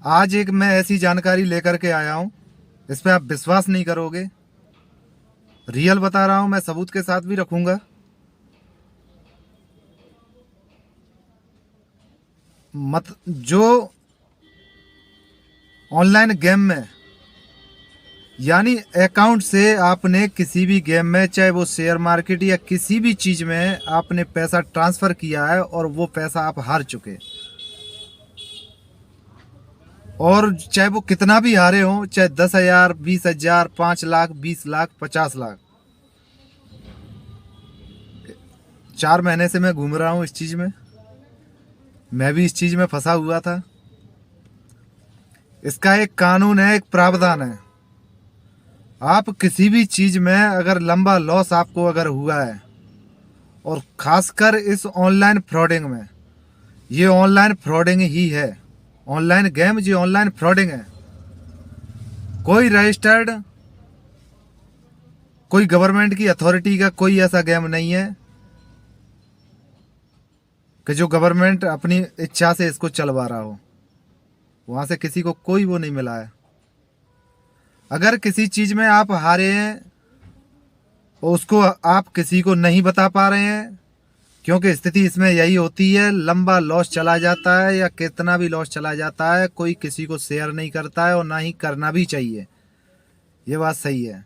आज एक मैं ऐसी जानकारी लेकर के आया हूं, इस पे आप विश्वास नहीं करोगे। रियल बता रहा हूं, मैं सबूत के साथ भी रखूंगा। मत जो ऑनलाइन गेम में, यानी अकाउंट से आपने किसी भी गेम में, चाहे वो शेयर मार्केट या किसी भी चीज में आपने पैसा ट्रांसफर किया है और वो पैसा आप हार चुके, और चाहे वो कितना भी हारे हो, चाहे 10,000, 20,000, 5 लाख, 20 लाख, 50 लाख। 4 महीने से मैं घूम रहा हूँ इस चीज में, मैं भी इस चीज में फंसा हुआ था। इसका एक कानून है, एक प्रावधान है। आप किसी भी चीज में अगर लंबा लॉस आपको अगर हुआ है, और खासकर इस ऑनलाइन फ्रॉडिंग में, ये ऑनलाइन फ्रॉडिंग ही है। ऑनलाइन गेम जो ऑनलाइन फ्रॉडिंग है, कोई रजिस्टर्ड, कोई गवर्नमेंट की अथॉरिटी का कोई ऐसा गेम नहीं है कि जो गवर्नमेंट अपनी इच्छा से इसको चलवा रहा हो। वहां से किसी को कोई वो नहीं मिला है। अगर किसी चीज में आप हारे हैं और उसको आप किसी को नहीं बता पा रहे हैं, क्योंकि स्थिति इसमें यही होती है, लंबा लॉस चला जाता है या कितना भी लॉस चला जाता है, कोई किसी को शेयर नहीं करता है और ना ही करना भी चाहिए। ये बात सही है,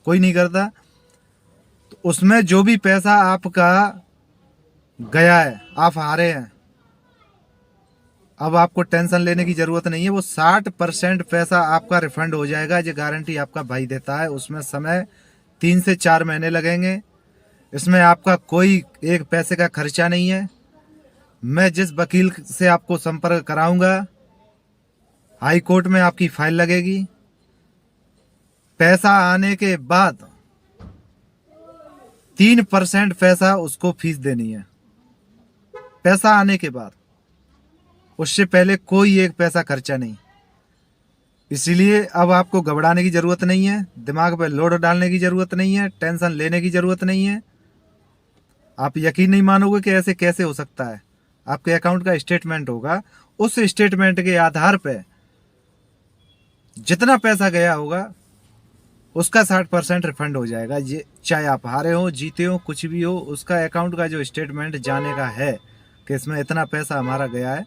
कोई नहीं करता। तो उसमें जो भी पैसा आपका गया है, आप हारे हैं, अब आपको टेंशन लेने की जरूरत नहीं है। वो 60% पैसा आपका रिफंड हो जाएगा, ये गारंटी आपका भाई देता है। उसमें समय 3 से 4 महीने लगेंगे। इसमें आपका कोई एक पैसे का खर्चा नहीं है। मैं जिस वकील से आपको संपर्क कराऊंगा, हाई कोर्ट में आपकी फाइल लगेगी। पैसा आने के बाद 3% पैसा उसको फीस देनी है। पैसा आने के बाद, उससे पहले कोई एक पैसा खर्चा नहीं। इसीलिए अब आपको घबराने की जरूरत नहीं है, दिमाग पे लोड डालने की जरूरत नहीं है, टेंशन लेने की जरूरत नहीं है। आप यकीन नहीं मानोगे कि ऐसे कैसे हो सकता है। आपके अकाउंट का स्टेटमेंट होगा, उस स्टेटमेंट के आधार पे जितना पैसा गया होगा उसका 60% रिफंड हो जाएगा। ये चाहे आप हारे हो, जीते हो, कुछ भी हो, उसका अकाउंट का जो स्टेटमेंट जाने का है कि इसमें इतना पैसा हमारा गया है,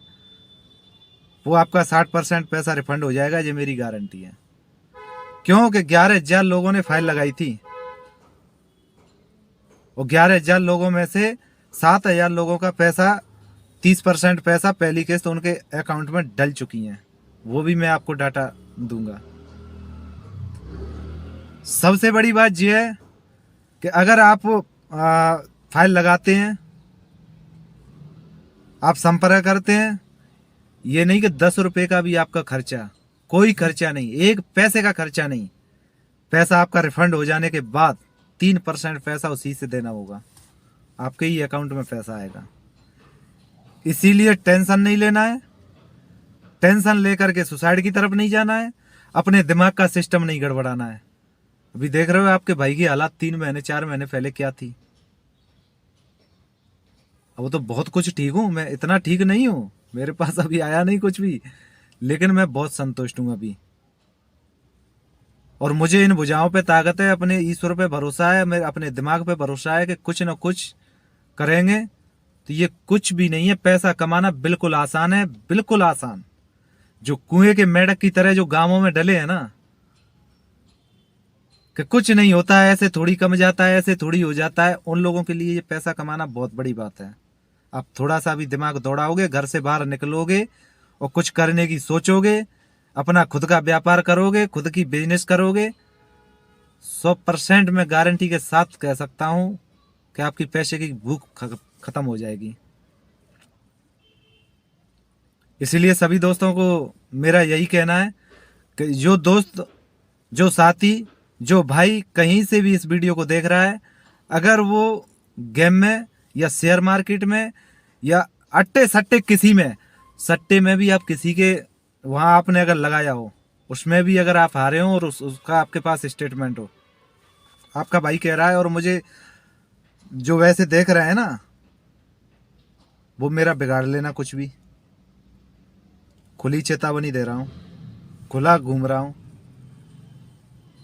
वो आपका 60% पैसा रिफंड हो जाएगा। ये मेरी गारंटी है। क्योंकि 11,000 लोगों ने फाइल लगाई थी, और 11,000 लोगों में से 7,000 लोगों का पैसा, 30% पैसा पहली किस्त उनके अकाउंट में डल चुकी है। वो भी मैं आपको डाटा दूंगा। सबसे बड़ी बात यह है कि अगर आप फाइल लगाते हैं, आप संपर्क करते हैं, ये नहीं कि 10 रुपए का भी आपका खर्चा, कोई खर्चा नहीं, एक पैसे का खर्चा नहीं। पैसा आपका रिफंड हो जाने के बाद 3% पैसा उसी से देना होगा, आपके ही अकाउंट में पैसा आएगा। इसीलिए टेंशन नहीं लेना है, टेंशन लेकर के सुसाइड की तरफ नहीं जाना है, अपने दिमाग का सिस्टम नहीं गड़बड़ाना है। अभी देख रहे हो आपके भाई की हालात 3 महीने 4 महीने पहले क्या थी। अब वो तो बहुत कुछ ठीक हूं, मैं इतना ठीक नहीं हूं, मेरे पास अभी आया नहीं कुछ भी, लेकिन मैं बहुत संतुष्ट हूं अभी। और मुझे इन भुजाओं पे ताकत है, अपने ईश्वर पे भरोसा है, मेरे अपने दिमाग पे भरोसा है कि कुछ ना कुछ करेंगे। तो ये कुछ भी नहीं है। पैसा कमाना बिल्कुल आसान है, बिल्कुल आसान। जो कुएं के मेंढक की तरह जो गांवों में डले हैं ना, कि कुछ नहीं होता है, ऐसे थोड़ी कम जाता है, ऐसे थोड़ी हो जाता है, उन लोगों के लिए ये पैसा कमाना बहुत बड़ी बात है। आप थोड़ा सा भी दिमाग दौड़ाओगे, घर से बाहर निकलोगे और कुछ करने की सोचोगे, अपना खुद का व्यापार करोगे, खुद की बिजनेस करोगे, 100% मैं गारंटी के साथ कह सकता हूं कि आपकी पैसे की भूख खत्म हो जाएगी। इसीलिए सभी दोस्तों को मेरा यही कहना है कि जो दोस्त, जो साथी, जो भाई कहीं से भी इस वीडियो को देख रहा है, अगर वो गेम में या शेयर मार्केट में या अट्टे सट्टे, किसी में सट्टे में भी आप किसी के वहां आपने अगर लगाया हो, उसमें भी अगर आप हारे हो और उसका आपके पास स्टेटमेंट हो, आपका भाई कह रहा है, और मुझे जो वैसे देख रहे हैं ना, वो मेरा बिगाड़ लेना कुछ भी, खुली चेतावनी दे रहा हूँ, खुला घूम रहा हूँ।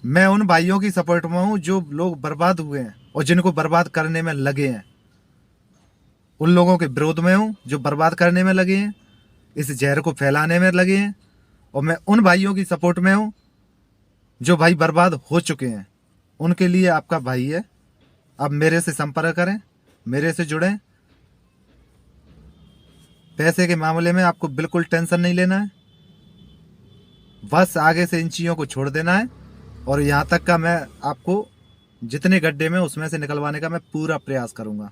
मैं उन भाइयों की सपोर्ट में हूँ जो लोग बर्बाद हुए हैं और जिनको बर्बाद करने में लगे हैं। उन लोगों के विरोध में हूँ जो बर्बाद करने में लगे हैं, इस जहर को फैलाने में लगे हैं। और मैं उन भाइयों की सपोर्ट में हूँ जो भाई बर्बाद हो चुके हैं। उनके लिए आपका भाई है। आप मेरे से संपर्क करें, मेरे से जुड़ें। पैसे के मामले में आपको बिल्कुल टेंशन नहीं लेना है, बस आगे से इन चीज़ों को छोड़ देना है। और यहाँ तक का मैं आपको जितने गड्ढे में उसमें से निकलवाने का मैं पूरा प्रयास करूँगा।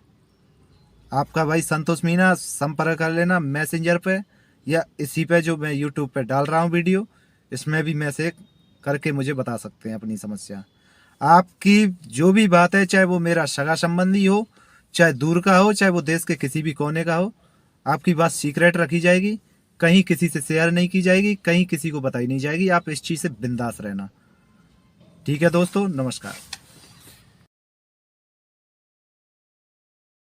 आपका भाई संतोष मीना, संपर्क कर लेना मैसेंजर पे या इसी पे जो मैं यूट्यूब पे डाल रहा हूँ वीडियो, इसमें भी मैसेज करके मुझे बता सकते हैं अपनी समस्या। आपकी जो भी बात है, चाहे वो मेरा सगा संबंधी हो, चाहे दूर का हो, चाहे वो देश के किसी भी कोने का हो, आपकी बात सीक्रेट रखी जाएगी, कहीं किसी से शेयर नहीं की जाएगी, कहीं किसी को बताई नहीं जाएगी। आप इस चीज़ से बिंदास रहना। ठीक है दोस्तों, नमस्कार।